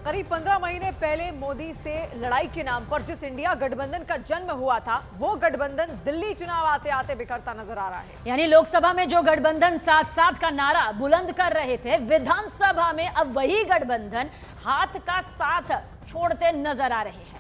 करीब 15 महीने पहले मोदी से लड़ाई के नाम पर जिस इंडिया गठबंधन का जन्म हुआ था, वो गठबंधन दिल्ली चुनाव आते आते बिखरता नजर आ रहा है। यानी लोकसभा में जो गठबंधन साथ साथ का नारा बुलंद कर रहे थे, विधानसभा में अब वही गठबंधन हाथ का साथ छोड़ते नजर आ रहे हैं।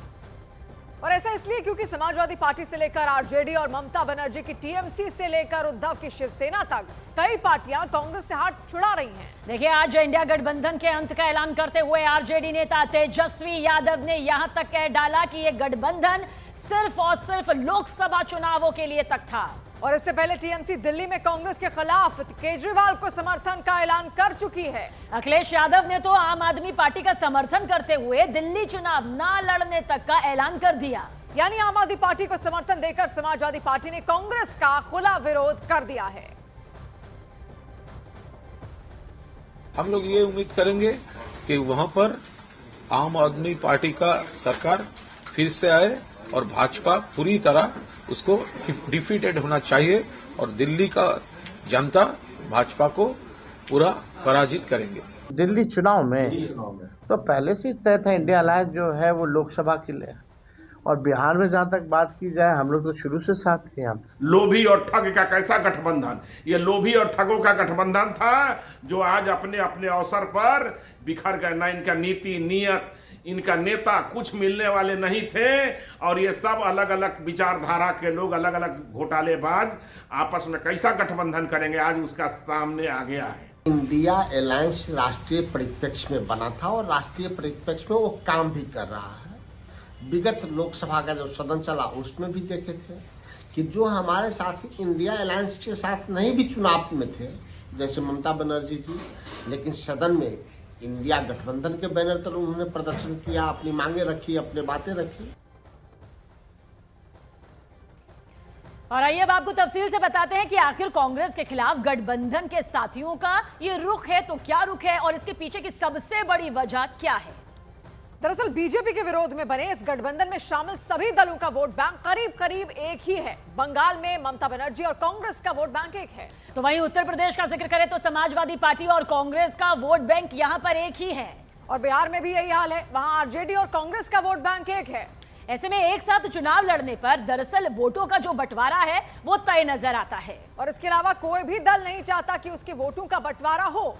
और ऐसा इसलिए क्योंकि समाजवादी पार्टी से लेकर आरजेडी और ममता बनर्जी की टीएमसी से लेकर उद्धव की शिवसेना तक कई पार्टियां कांग्रेस से हाथ छुड़ा रही हैं। देखिए, आज इंडिया गठबंधन के अंत का ऐलान करते हुए आरजेडी नेता तेजस्वी यादव ने यहां तक कह डाला कि यह गठबंधन सिर्फ और सिर्फ लोकसभा चुनावों के लिए तक था। और इससे पहले टीएमसी दिल्ली में कांग्रेस के खिलाफ केजरीवाल को समर्थन का ऐलान कर चुकी है। अखिलेश यादव ने तो आम आदमी पार्टी का समर्थन करते हुए दिल्ली चुनाव ना लड़ने तक का ऐलान कर दिया। यानी आम आदमी पार्टी को समर्थन देकर समाजवादी पार्टी ने कांग्रेस का खुला विरोध कर दिया है। हम लोग ये उम्मीद करेंगे कि वहां पर आम आदमी पार्टी का सरकार फिर से आए और भाजपा पूरी तरह उसको डिफीटेड होना चाहिए और दिल्ली का जनता भाजपा को पूरा पराजित करेंगे। दिल्ली चुनाव में तो पहले से तय था इंडिया अलायंस जो है वो लोकसभा के लिए, और बिहार में जहां तक बात की जाए हम लोग तो शुरू से साथ थे। हम लोभी और ठग का कैसा गठबंधन, ये लोभी और ठगों का गठबंधन था जो आज अपने अपने अवसर पर बिखर गए। ना इनका नीति नियत, इनका नेता कुछ मिलने वाले नहीं थे, और ये सब अलग अलग विचारधारा के लोग, अलग अलग घोटालेबाज आपस में कैसा गठबंधन करेंगे, आज उसका सामने आ गया है। इंडिया अलायंस राष्ट्रीय परिप्रेक्ष्य में बना था और राष्ट्रीय परिप्रेक्ष्य में वो काम भी कर रहा है। विगत लोकसभा का जो सदन चला उसमें भी देखे थे कि जो हमारे साथी इंडिया अलायंस के साथ नहीं भी चुनाव में थे, जैसे ममता बनर्जी जी, लेकिन सदन में इंडिया गठबंधन के बैनर तले उन्होंने प्रदर्शन किया, अपनी मांगे रखी, अपनी बातें रखी। और आइए अब आपको तफसील से बताते हैं कि आखिर कांग्रेस के खिलाफ गठबंधन के साथियों का ये रुख है तो क्या रुख है, और इसके पीछे की सबसे बड़ी वजह क्या है। दरअसल बीजेपी के विरोध में बने इस गठबंधन में शामिल सभी दलों का वोट बैंक करीब करीब एक ही है। बंगाल में ममता बनर्जी और कांग्रेस का वोट बैंक एक है। तो वहीं उत्तर प्रदेश का जिक्र करें तो समाजवादी पार्टी और कांग्रेस का वोट बैंक यहां पर एक ही है। और बिहार में भी यही हाल है, वहां आरजेडी और कांग्रेस का वोट बैंक एक है। ऐसे में एक साथ चुनाव लड़ने पर दरअसल वोटों का जो बंटवारा है वो तय नजर आता है, और इसके अलावा कोई भी दल नहीं चाहता कि उसके वोटों का बंटवारा हो।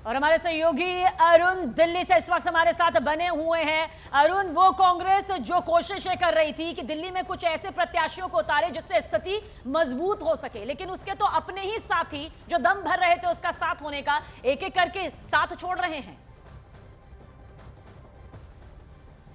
और हमारे सहयोगी अरुण दिल्ली से इस वक्त हमारे साथ बने हुए हैं। अरुण, वो कांग्रेस जो कोशिशें कर रही थी कि दिल्ली में कुछ ऐसे प्रत्याशियों को उतारे जिससे स्थिति मजबूत हो सके, लेकिन उसके तो अपने ही साथी जो दम भर रहे थे उसका साथ होने का, एक एक करके साथ छोड़ रहे हैं।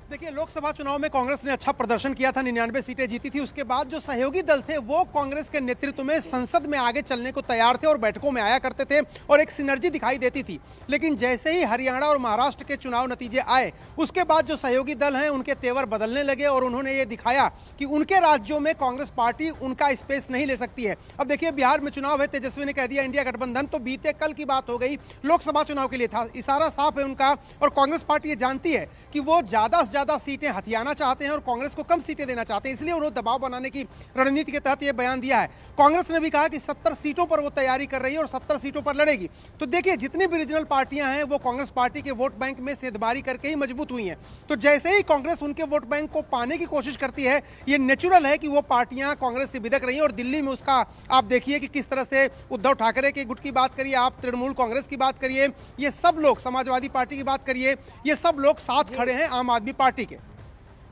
देखिए, लोकसभा चुनाव में कांग्रेस ने अच्छा प्रदर्शन किया था, 99 सीटें जीती थी। उसके बाद जो सहयोगी दल थे वो कांग्रेस के नेतृत्व में संसद में आगे चलने को तैयार थे और बैठकों में आया करते थे और एक सिनर्जी दिखाई देती थी। लेकिन जैसे ही हरियाणा और महाराष्ट्र के चुनाव नतीजे आए, उसके बाद जो सहयोगी दल हैं उनके तेवर बदलने लगे और उन्होंने ये दिखाया कि उनके राज्यों में कांग्रेस पार्टी उनका स्पेस नहीं ले सकती है। अब देखिए, बिहार में चुनाव है, तेजस्वी ने कह दिया इंडिया गठबंधन तो बीते कल की बात हो गई, लोकसभा चुनाव के लिए था। इशारा साफ है उनका, और कांग्रेस पार्टी ये जानती है कि वो ज्यादा से ज्यादा सीटें हथियाना चाहते हैं और कांग्रेस को कम सीटें देना चाहते हैं, इसलिए उन्होंने दबाव बनाने की रणनीति के तहत यह बयान दिया है। कांग्रेस ने भी कहा कि 70 सीटों पर वो तैयारी कर रही है और 70 सीटों पर लड़ेगी। तो देखिए, जितनी भी रीजनल पार्टियां हैं वो कांग्रेस पार्टी के वोट बैंक में सेंधमारी करके ही मजबूत हुई हैं। तो जैसे ही कांग्रेस उनके वोट बैंक को पाने की कोशिश करती है, ये नेचुरल है कि वो पार्टियां कांग्रेस से बिदक रही हैं। और दिल्ली में उसका आप देखिए कि किस तरह से उद्धव ठाकरे के गुट की बात करिए, आप तृणमूल कांग्रेस की बात करिए, ये सब लोग, समाजवादी पार्टी की बात करिए, ये सब लोग साथ खड़े हैं आम आदमी पार्टी के।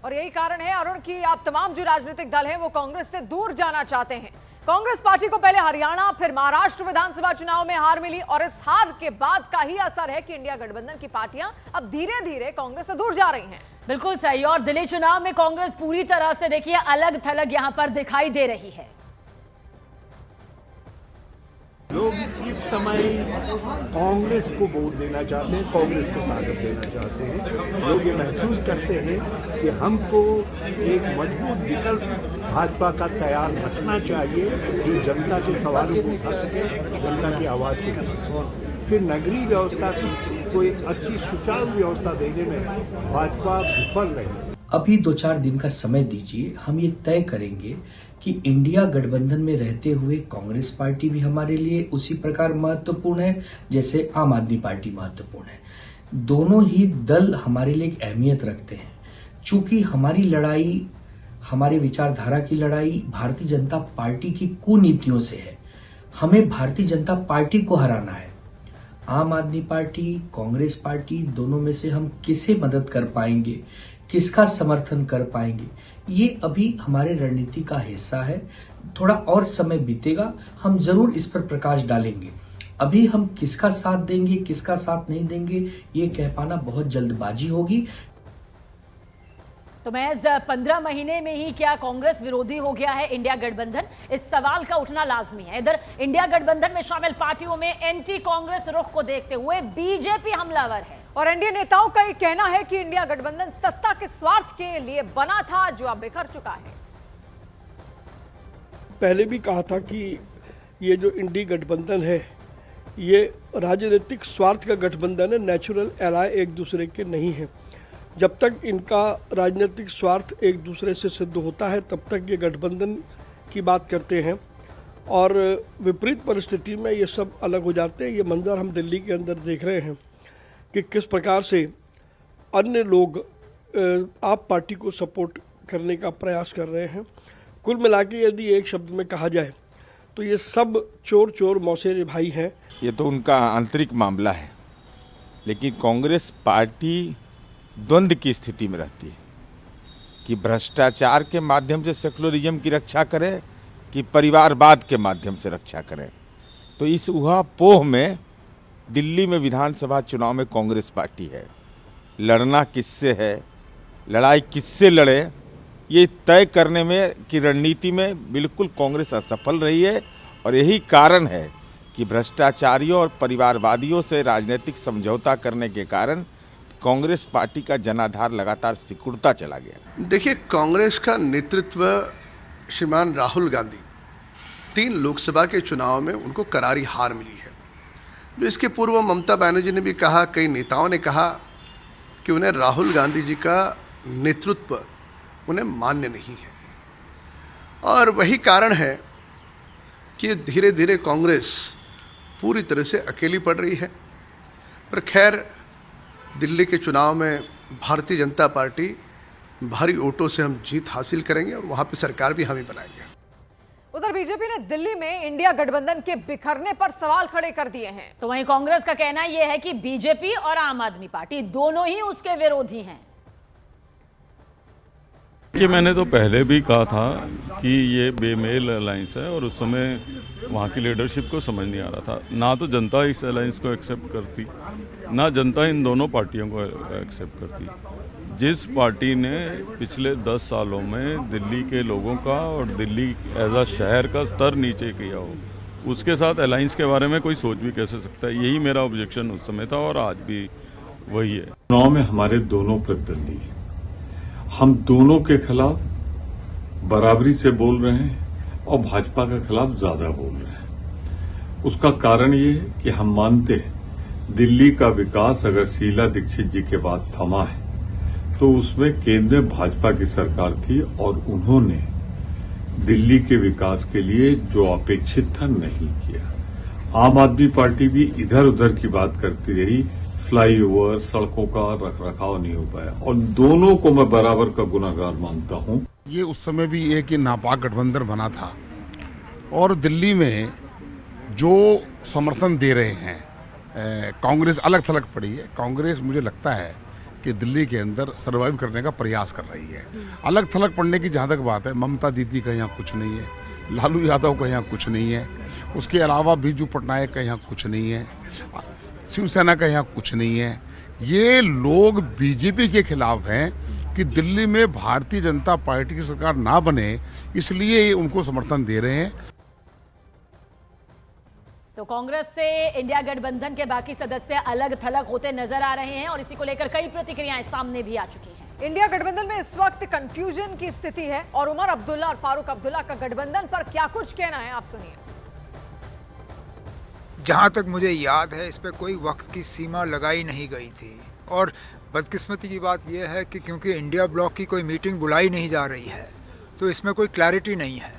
और यही कारण है अरुण की आप तमाम जो राजनीतिक दल हैं वो कांग्रेस से दूर जाना चाहते हैं। कांग्रेस पार्टी को पहले हरियाणा फिर महाराष्ट्र विधानसभा चुनाव में हार मिली, और इस हार के बाद का ही असर है कि इंडिया गठबंधन की पार्टियां अब धीरे धीरे कांग्रेस से दूर जा रही हैं। बिल्कुल सही। और दिल्ली चुनाव में कांग्रेस पूरी तरह से देखिए अलग थलग यहां पर दिखाई दे रही है। लोग इस समय कांग्रेस को वोट देना चाहते हैं, कांग्रेस को ताकत देना चाहते हैं। लोग ये महसूस करते हैं कि हमको एक मजबूत विकल्प भाजपा का तैयार रखना चाहिए जो जनता के सवालों को उठा सके, जनता की आवाज़ को उठा सके। फिर नगरीय व्यवस्था को एक अच्छी सुचारू व्यवस्था देने में भाजपा विफल रही। अभी 2-4 दिन का समय दीजिए, हम ये तय करेंगे कि इंडिया गठबंधन में रहते हुए कांग्रेस पार्टी भी हमारे लिए उसी प्रकार महत्वपूर्ण है जैसे आम आदमी पार्टी महत्वपूर्ण है। दोनों ही दल हमारे लिए एक अहमियत रखते हैं। चूंकि हमारी लड़ाई, हमारे विचारधारा की लड़ाई भारतीय जनता पार्टी की कुनीतियों से है। हमें भारतीय जनता पार्टी को हराना है। आम आदमी पार्टी, कांग्रेस पार्टी, दोनों में से हम किसे मदद कर पाएंगे, किसका समर्थन कर पाएंगे, ये अभी हमारे रणनीति का हिस्सा है। थोड़ा और समय बीतेगा, हम जरूर इस पर प्रकाश डालेंगे। अभी हम किसका साथ देंगे, किसका साथ नहीं देंगे, ये कह पाना बहुत जल्दबाजी होगी। तो महज 15 महीने में ही क्या कांग्रेस विरोधी हो गया है इंडिया गठबंधन? इस सवाल का उठना लाजमी है। इधर इंडिया गठबंधन में शामिल पार्टियों में एंटी कांग्रेस रुख को देखते हुए बीजेपी हमलावर है और एनडीए नेताओं का ये कहना है कि इंडिया गठबंधन सत्ता के स्वार्थ के लिए बना था, जो अब बिखर चुका है। पहले भी कहा था कि ये जो इंडी गठबंधन है ये राजनीतिक स्वार्थ का गठबंधन है, नेचुरल एलाय एक दूसरे के नहीं है। जब तक इनका राजनीतिक स्वार्थ एक दूसरे से सिद्ध होता है तब तक ये गठबंधन की बात करते हैं और विपरीत परिस्थिति में ये सब अलग हो जाते हैं। ये मंजर हम दिल्ली के अंदर देख रहे हैं कि किस प्रकार से अन्य लोग आप पार्टी को सपोर्ट करने का प्रयास कर रहे हैं। कुल मिला के यदि एक शब्द में कहा जाए तो ये सब चोर चोर मौसेरे भाई हैं। ये तो उनका आंतरिक मामला है, लेकिन कांग्रेस पार्टी द्वंद्व की स्थिति में रहती है कि भ्रष्टाचार के माध्यम से सेकुलरिज्म की रक्षा करे कि परिवारवाद के माध्यम से रक्षा करें। तो इस ऊहापोह में दिल्ली में विधानसभा चुनाव में कांग्रेस पार्टी है। लड़ना किससे है, लड़ाई किससे लड़े, ये तय करने में की रणनीति में बिल्कुल कांग्रेस असफल रही है। और यही कारण है कि भ्रष्टाचारियों और परिवारवादियों से राजनीतिक समझौता करने के कारण कांग्रेस पार्टी का जनाधार लगातार सिकुड़ता चला गया। देखिए, कांग्रेस का नेतृत्व श्रीमान राहुल गांधी 3 लोकसभा के चुनाव में उनको करारी हार मिली है। जो इसके पूर्व ममता बनर्जी ने भी कहा, कई नेताओं ने कहा कि उन्हें राहुल गांधी जी का नेतृत्व उन्हें मान्य नहीं है और वही कारण है कि धीरे धीरे कांग्रेस पूरी तरह से अकेली पड़ रही है। पर खैर, दिल्ली के चुनाव में भारतीय जनता पार्टी भारी वोटों से हम जीत हासिल करेंगे और वहाँ पे सरकार भी हम ही बनाएंगे। उधर बीजेपी ने दिल्ली में इंडिया गठबंधन के बिखरने पर सवाल खड़े कर दिए हैं। तो वहीं कांग्रेस का कहना यह है कि बीजेपी और आम आदमी पार्टी दोनों ही उसके विरोधी हैं। कि मैंने तो पहले भी कहा था कि ये बेमेल अलायंस है और उस समय वहाँ की लीडरशिप को समझ नहीं आ रहा था। ना तो जनता इस अलायंस को एक्सेप्ट करती, ना जनता इन दोनों पार्टियों को एक्सेप्ट करती। जिस पार्टी ने पिछले 10 सालों में दिल्ली के लोगों का और दिल्ली एज अ शहर का स्तर नीचे किया हो, उसके साथ अलायंस के बारे में कोई सोच भी कैसे सकता है। यही मेरा ऑब्जेक्शन उस समय था और आज भी वही है। चुनाव में हमारे दोनों प्रतिद्वंदी, हम दोनों के खिलाफ बराबरी से बोल रहे हैं और भाजपा के खिलाफ ज्यादा बोल रहे हैं। उसका कारण ये है कि हम मानते हैं दिल्ली का विकास अगर शीला दीक्षित जी के बाद थमा है तो उसमें केंद्र में भाजपा की सरकार थी और उन्होंने दिल्ली के विकास के लिए जो अपेक्षित था नहीं किया। आम आदमी पार्टी भी इधर उधर की बात करती रही, फ्लाईओवर, सड़कों का रखरखाव नहीं हो पाया और दोनों को मैं बराबर का गुनाहगार मानता हूं। ये उस समय भी एक नापाक गठबंधन बना था और दिल्ली में जो समर्थन दे रहे हैं कांग्रेस अलग थलग पड़ी है। कांग्रेस मुझे लगता है कि दिल्ली के अंदर सर्वाइव करने का प्रयास कर रही है। अलग थलग पड़ने की जहाँ तक बात है, ममता दीदी का यहाँ कुछ नहीं है, लालू यादव का यहाँ कुछ नहीं है, उसके अलावा बीजू पटनायक का यहाँ कुछ नहीं है, शिवसेना का यहाँ कुछ नहीं है। ये लोग बीजेपी के खिलाफ हैं कि दिल्ली में भारतीय जनता पार्टी की सरकार ना बने, इसलिए उनको समर्थन दे रहे हैं। तो कांग्रेस से इंडिया गठबंधन के बाकी सदस्य अलग थलग होते नजर आ रहे हैं और इसी को लेकर कई प्रतिक्रियाएं सामने भी आ चुकी हैं। इंडिया गठबंधन में इस वक्त कंफ्यूजन की स्थिति है और उमर अब्दुल्ला और फारूक अब्दुल्ला का गठबंधन पर क्या कुछ कहना है, आप सुनिए। जहां तक मुझे याद है, इस पे कोई वक्त की सीमा लगाई नहीं गई थी और बदकिस्मती की बात यह है कि क्योंकि इंडिया ब्लॉक की कोई मीटिंग बुलाई नहीं जा रही है, तो इसमें कोई क्लैरिटी नहीं है,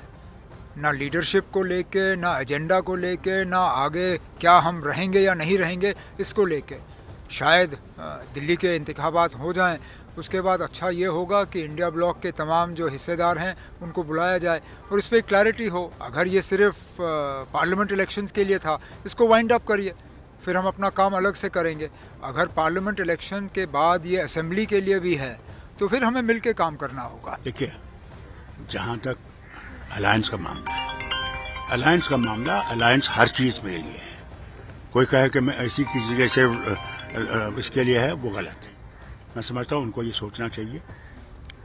ना लीडरशिप को लेके, ना एजेंडा को लेके, ना आगे क्या हम रहेंगे या नहीं रहेंगे इसको लेके। शायद दिल्ली के इंतखाबात हो जाएं, उसके बाद अच्छा ये होगा कि इंडिया ब्लॉक के तमाम जो हिस्सेदार हैं उनको बुलाया जाए और इस पर क्लैरिटी हो। अगर ये सिर्फ पार्लियामेंट इलेक्शंस के लिए था, इसको वाइंड अप करिए, फिर हम अपना काम अलग से करेंगे। अगर पार्लियामेंट इलेक्शन के बाद ये असेंबली के लिए भी है तो फिर हमें मिलके काम करना होगा। देखिए, जहाँ तक अलायंस का मामला है, अलायंस का मामला, अलायंस हर चीज़ मेरे लिए है। कोई कहे कि मैं ऐसी किसी जैसे इसके लिए है, वो गलत है। मैं समझता हूँ उनको ये सोचना चाहिए,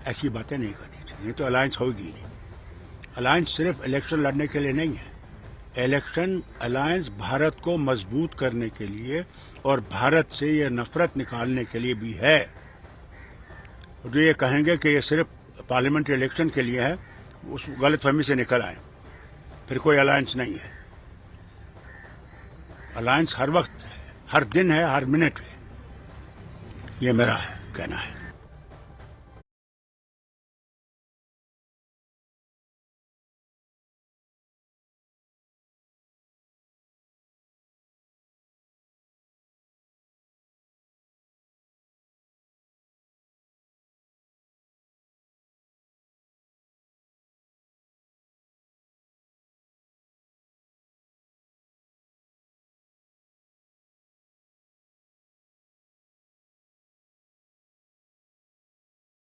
ऐसी बातें नहीं करनी चाहिए, नहीं तो अलायंस होगी नहीं। अलायंस सिर्फ इलेक्शन लड़ने के लिए नहीं है। इलेक्शन अलायंस भारत को मजबूत करने के लिए और भारत से ये नफरत निकालने के लिए भी है। जो ये कहेंगे कि ये सिर्फ पार्लियामेंट्री इलेक्शन के लिए है, उस गलतफहमी से निकल आए, फिर कोई अलायंस नहीं है। अलायंस हर वक्त है, हर दिन है, हर मिनट है। ये मेरा कहना है।